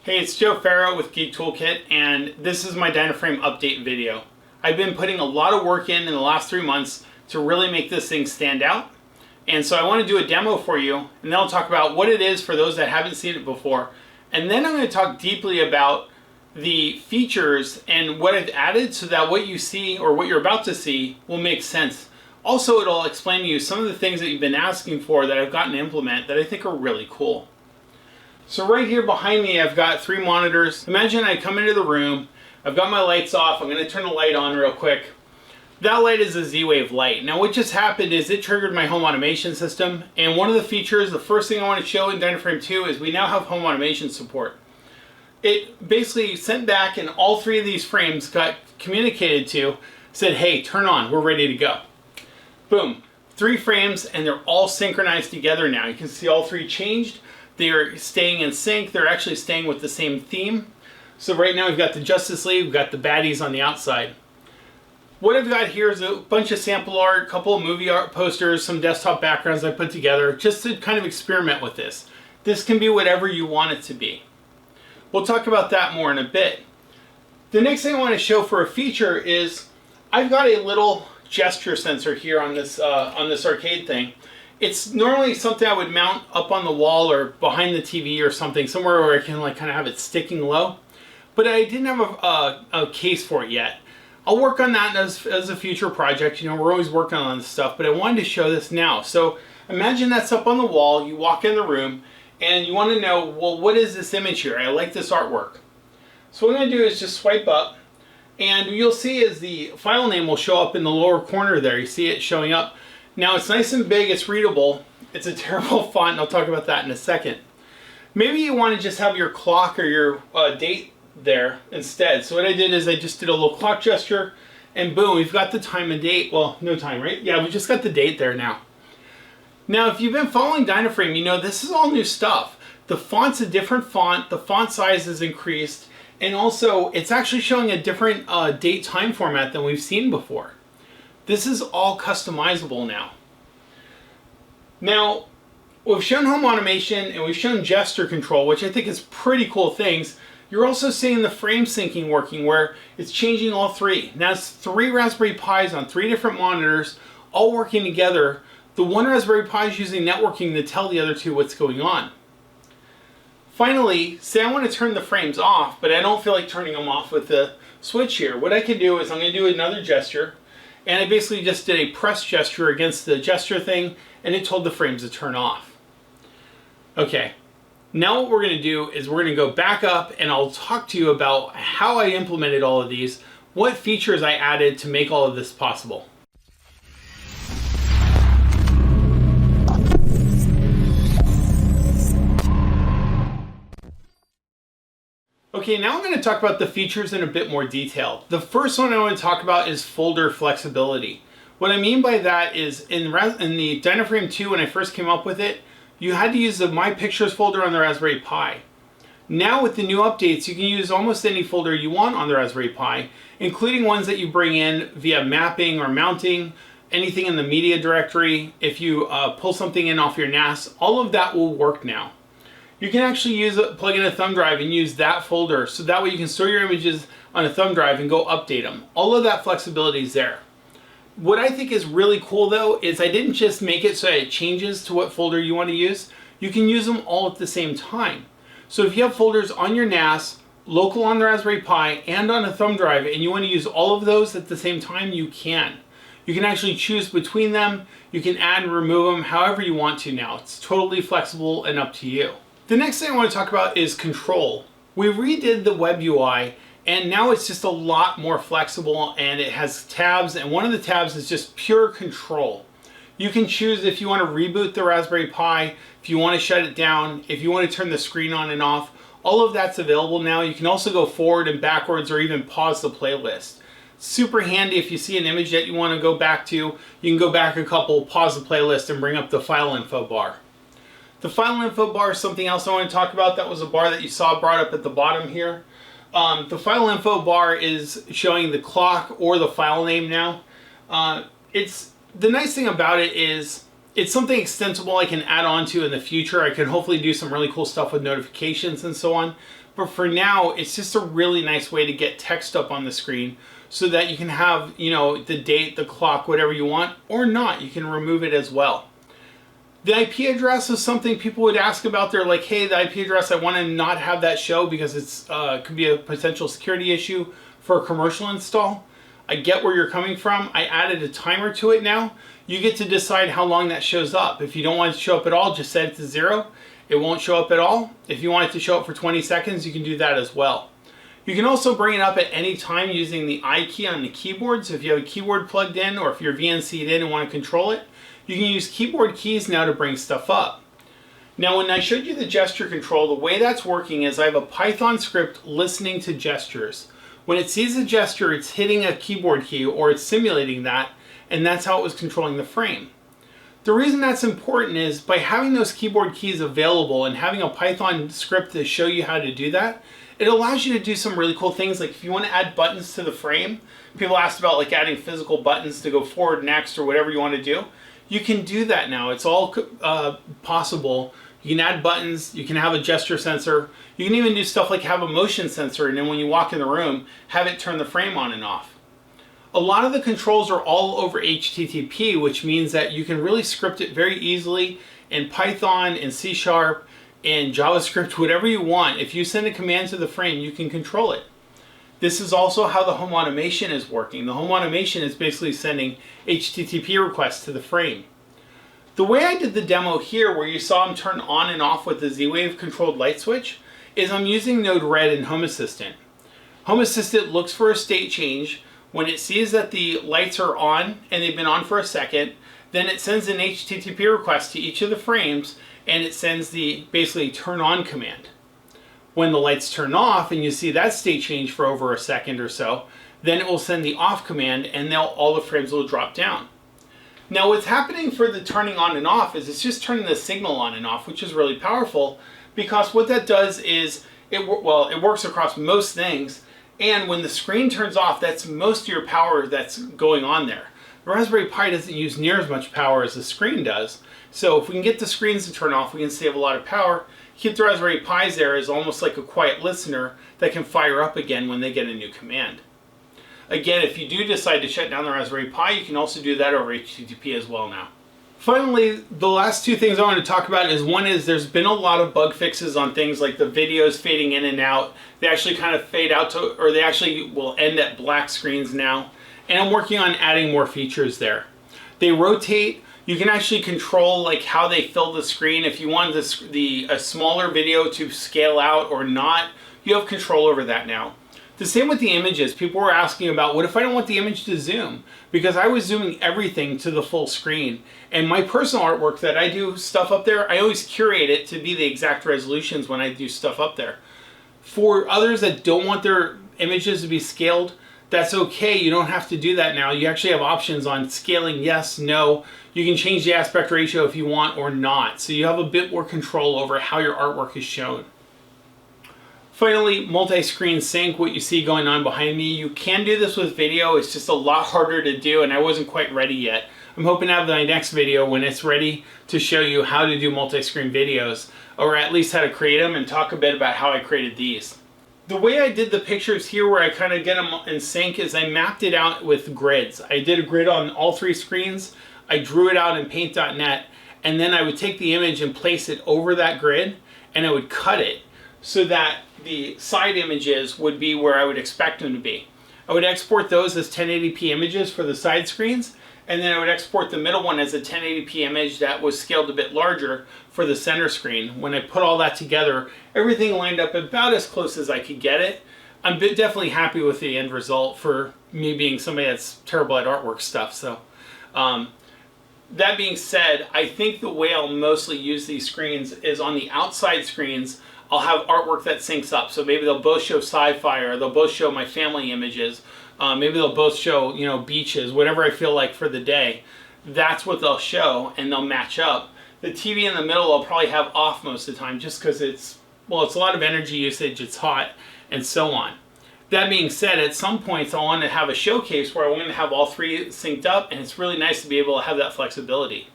Hey, it's Joe Farrow with Geek Toolkit, and this is my Dynaframe update video. I've been putting a lot of work in the last 3 months to really make this thing stand out. And so I want to do a demo for you, and then I'll talk about what it is for those that haven't seen it before. And then I'm going to talk deeply about the features and what I've added so that what you see or what you're about to see will make sense. Also, it'll explain to you some of the things that you've been asking for that I've gotten to implement that I think are really cool. So right here behind me, I've got 3 monitors. Imagine I come into the room, I've got my lights off, I'm going to turn the light on real quick. That light is a Z-Wave light. Now what just happened is it triggered my home automation system, and one of the features, the first thing I want to show in Dynaframe 2 is we now have home automation support. It basically sent back and all 3 of these frames got communicated to, said, hey, turn on, we're ready to go. Boom, 3 frames and they're all synchronized together now. You can see all 3 changed. They're staying in sync. They're actually staying with the same theme. So right now we've got the Justice League, we've got the baddies on the outside. What I've got here is a bunch of sample art, a couple of movie art posters, some desktop backgrounds I put together just to kind of experiment with this. This can be whatever you want it to be. We'll talk about that more in a bit. The next thing I want to show for a feature is I've got a little gesture sensor here on this arcade thing. It's normally something I would mount up on the wall or behind the TV or something, somewhere where I can like kind of have it sticking low. But I didn't have a case for it yet. I'll work on that as a future project. You know, we're always working on this stuff, but I wanted to show this now. So imagine that's up on the wall, you walk in the room, and you want to know, well, what is this image here? I like this artwork. So what I'm going to do is just swipe up, and you'll see is the file name will show up in the lower corner there. You see it showing up. Now it's nice and big, it's readable. It's a terrible font, and I'll talk about that in a second. Maybe you want to just have your clock or your date there instead. So what I did is I just did a little clock gesture, and boom, we've got the time and date. Well, no time, right? Yeah, we just got the date there now. Now, if you've been following Dynaframe, you know this is all new stuff. The font's a different font, the font size is increased, and also it's actually showing a different date time format than we've seen before. This is all customizable now. Now, we've shown home automation and we've shown gesture control, which I think is pretty cool things. You're also seeing the frame syncing working where it's changing all 3. Now it's 3 Raspberry Pis on 3 different monitors, all working together. The one Raspberry Pi is using networking to tell the other 2 what's going on. Finally, say I want to turn the frames off, but I don't feel like turning them off with the switch here. What I can do is I'm going to do another gesture. And I basically just did a press gesture against the gesture thing, and it told the frames to turn off. Okay, now what we're going to do is we're going to go back up, and I'll talk to you about how I implemented all of these, what features I added to make all of this possible. Okay, now I'm going to talk about the features in a bit more detail. The first one I want to talk about is folder flexibility. What I mean by that is in the Dynaframe 2, when I first came up with it, you had to use the My Pictures folder on the Raspberry Pi. Now with the new updates, you can use almost any folder you want on the Raspberry Pi, including ones that you bring in via mapping or mounting, anything in the media directory. If you pull something in off your NAS, all of that will work now. You can actually plug in a Thumbdrive and use that folder, so that way you can store your images on a Thumbdrive and go update them. All of that flexibility is there. What I think is really cool though is I didn't just make it so it changes to what folder you want to use. You can use them all at the same time. So if you have folders on your NAS, local on the Raspberry Pi, and on a Thumbdrive, and you want to use all of those at the same time, you can. You can actually choose between them. You can add and remove them however you want to now. It's totally flexible and up to you. The next thing I want to talk about is control. We redid the web UI, and now it's just a lot more flexible, and it has tabs, and one of the tabs is just pure control. You can choose if you want to reboot the Raspberry Pi, if you want to shut it down, if you want to turn the screen on and off. All of that's available now. You can also go forward and backwards or even pause the playlist. Super handy if you see an image that you want to go back to. You can go back a couple, pause the playlist, and bring up the file info bar. The file info bar is something else I want to talk about. That was a bar that you saw brought up at the bottom here. The file info bar is showing the clock or the file name now. The nice thing about it is It's something extensible I can add on to in the future. I can hopefully do some really cool stuff with notifications and so on. But for now, it's just a really nice way to get text up on the screen so that you can have, you know, the date, the clock, whatever you want, or not. You can remove it as well. The IP address is something people would ask about. They're like, hey, the IP address, I want to not have that show because it's could be a potential security issue for a commercial install. I get where you're coming from. I added a timer to it now. You get to decide how long that shows up. If you don't want it to show up at all, just set it to 0. It won't show up at all. If you want it to show up for 20 seconds, you can do that as well. You can also bring it up at any time using the I key on the keyboard. So if you have a keyboard plugged in or if you're VNC'd in and want to control it, you can use keyboard keys now to bring stuff up. Now, when I showed you the gesture control, the way that's working is I have a Python script listening to gestures. When it sees a gesture, it's hitting a keyboard key or it's simulating that, and that's how it was controlling the frame. The reason that's important is by having those keyboard keys available and having a Python script to show you how to do that, it allows you to do some really cool things. Like if you want to add buttons to the frame, people asked about like adding physical buttons to go forward, next, or whatever you want to do. You can do that now. It's all possible. You can add buttons, you can have a gesture sensor, you can even do stuff like have a motion sensor, and then when you walk in the room, have it turn the frame on and off. A lot of the controls are all over HTTP, which means that you can really script it very easily in Python, in C#, in JavaScript, whatever you want. If you send a command to the frame, you can control it. This is also how the home automation is working. The home automation is basically sending HTTP requests to the frame. The way I did the demo here, where you saw them turn on and off with the Z-Wave controlled light switch, is I'm using Node-RED in Home Assistant. Home Assistant looks for a state change. When it sees that the lights are on and they've been on for a second, then it sends an HTTP request to each of the frames and it sends the basically turn on command. When the lights turn off and you see that state change for over a second or so, then it will send the off command and all the frames will drop down. Now what's happening for the turning on and off is it's just turning the signal on and off, which is really powerful because what that does is it works across most things, and when the screen turns off, that's most of your power that's going on there. The Raspberry Pi doesn't use near as much power as the screen does, so if we can get the screens to turn off, we can save a lot of power. Keep the Raspberry Pis there as almost like a quiet listener that can fire up again when they get a new command. Again, if you do decide to shut down the Raspberry Pi, you can also do that over HTTP as well now. Finally, the last two things I want to talk about is one is there's been a lot of bug fixes on things like the videos fading in and out. They actually kind of fade out to, or they actually will end at black screens now. And I'm working on adding more features there. They rotate. You can actually control like how they fill the screen. If you want a smaller video to scale out or not, you have control over that now. The same with the images. People were asking about, what if I don't want the image to zoom? Because I was zooming everything to the full screen. And my personal artwork that I do stuff up there, I always curate it to be the exact resolutions when I do stuff up there. For others that don't want their images to be scaled, that's okay. You don't have to do that now. You actually have options on scaling yes, no. You can change the aspect ratio if you want or not. So you have a bit more control over how your artwork is shown. Finally, multi-screen sync, what you see going on behind me. You can do this with video. It's just a lot harder to do, and I wasn't quite ready yet. I'm hoping to have my next video when it's ready to show you how to do multi-screen videos, or at least how to create them, and talk a bit about how I created these. The way I did the pictures here where I kind of get them in sync is I mapped it out with grids. I did a grid on all three screens. I drew it out in paint.net, and then I would take the image and place it over that grid, and I would cut it so that the side images would be where I would expect them to be. I would export those as 1080p images for the side screens, and then I would export the middle one as a 1080p image that was scaled a bit larger for the center screen. When I put all that together, everything lined up about as close as I could get it. I'm definitely happy with the end result for me being somebody that's terrible at artwork stuff. So that being said, I think the way I'll mostly use these screens is on the outside screens. I'll have artwork that syncs up. So maybe they'll both show sci-fi, or they'll both show my family images. Maybe they'll both show, you know, beaches, whatever I feel like for the day. That's what they'll show, and they'll match up. The TV in the middle I'll probably have off most of the time just because it's a lot of energy usage, it's hot, and so on. That being said, at some points I want to have a showcase where I want to have all three synced up, and it's really nice to be able to have that flexibility.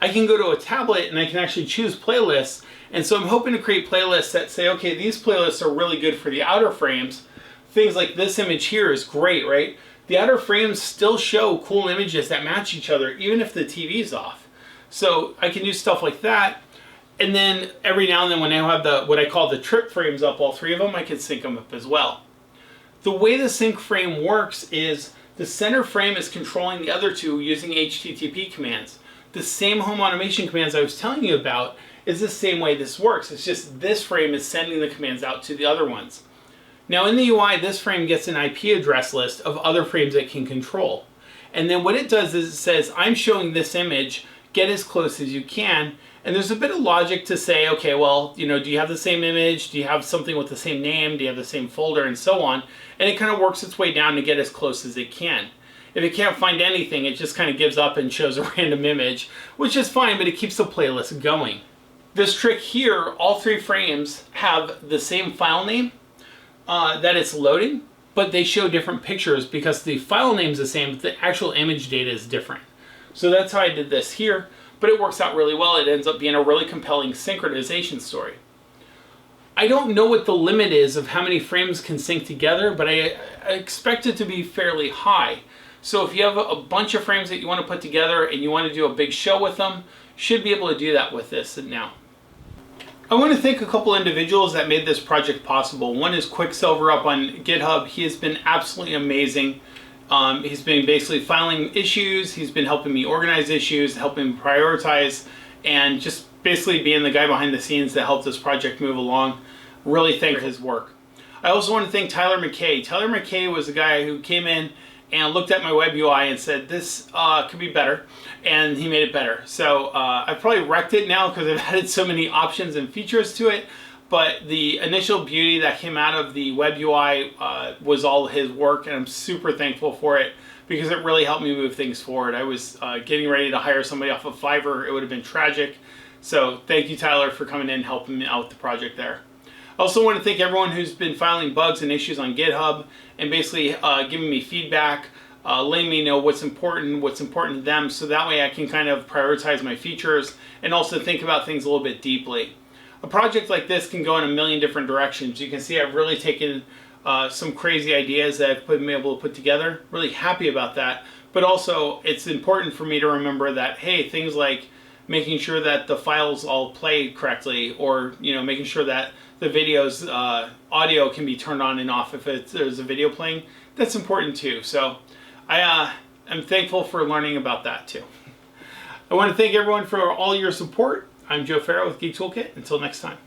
I can go to a tablet and I can actually choose playlists. And so I'm hoping to create playlists that say, okay, these playlists are really good for the outer frames. Things like this image here is great, right? The outer frames still show cool images that match each other, even if the TV's off. So I can do stuff like that. And then every now and then when I have what I call the trip frames up, all three of them, I can sync them up as well. The way the sync frame works is the center frame is controlling the other two using HTTP commands. The same home automation commands I was telling you about is the same way this works. It's just this frame is sending the commands out to the other ones. Now in the UI, this frame gets an IP address list of other frames it can control. And then what it does is it says, I'm showing this image, get as close as you can. And there's a bit of logic to say, okay, well, do you have the same image? Do you have something with the same name? Do you have the same folder? And so on. And it kind of works its way down to get as close as it can. If it can't find anything, it just kind of gives up and shows a random image, which is fine, but it keeps the playlist going. This trick here, all three frames have the same file name that it's loading, but they show different pictures because the file name's the same, but the actual image data is different. So that's how I did this here. But it works out really well. It ends up being a really compelling synchronization story. I don't know what the limit is of how many frames can sync together, but I expect it to be fairly high. So if you have a bunch of frames that you want to put together and you want to do a big show with them, you should be able to do that with this now. I want to thank a couple individuals that made this project possible. One is Quicksilver up on GitHub. He has been absolutely amazing. He's been basically filing issues, he's been helping me organize issues, helping me prioritize, and just basically being the guy behind the scenes that helped this project move along. Really thank his work. I also want to thank Tyler McKay. Tyler McKay was the guy who came in and looked at my web UI and said, this could be better, and he made it better. So I've probably wrecked it now because I've added so many options and features to it. But the initial beauty that came out of the web UI was all his work, and I'm super thankful for it because it really helped me move things forward. I was getting ready to hire somebody off of Fiverr. It would have been tragic. So thank you, Tyler, for coming in and helping me out with the project there. I also want to thank everyone who's been filing bugs and issues on GitHub and basically giving me feedback, letting me know what's important to them, so that way I can kind of prioritize my features and also think about things a little bit deeply. A project like this can go in a million different directions. You can see I've really taken some crazy ideas that I've been able to put together. Really happy about that. But also, it's important for me to remember that, hey, things like making sure that the files all play correctly, or making sure that the video's audio can be turned on and off if there's a video playing. That's important too. So I'm thankful for learning about that too. I want to thank everyone for all your support. I'm Joe Farrow with Geek Toolkit. Until next time.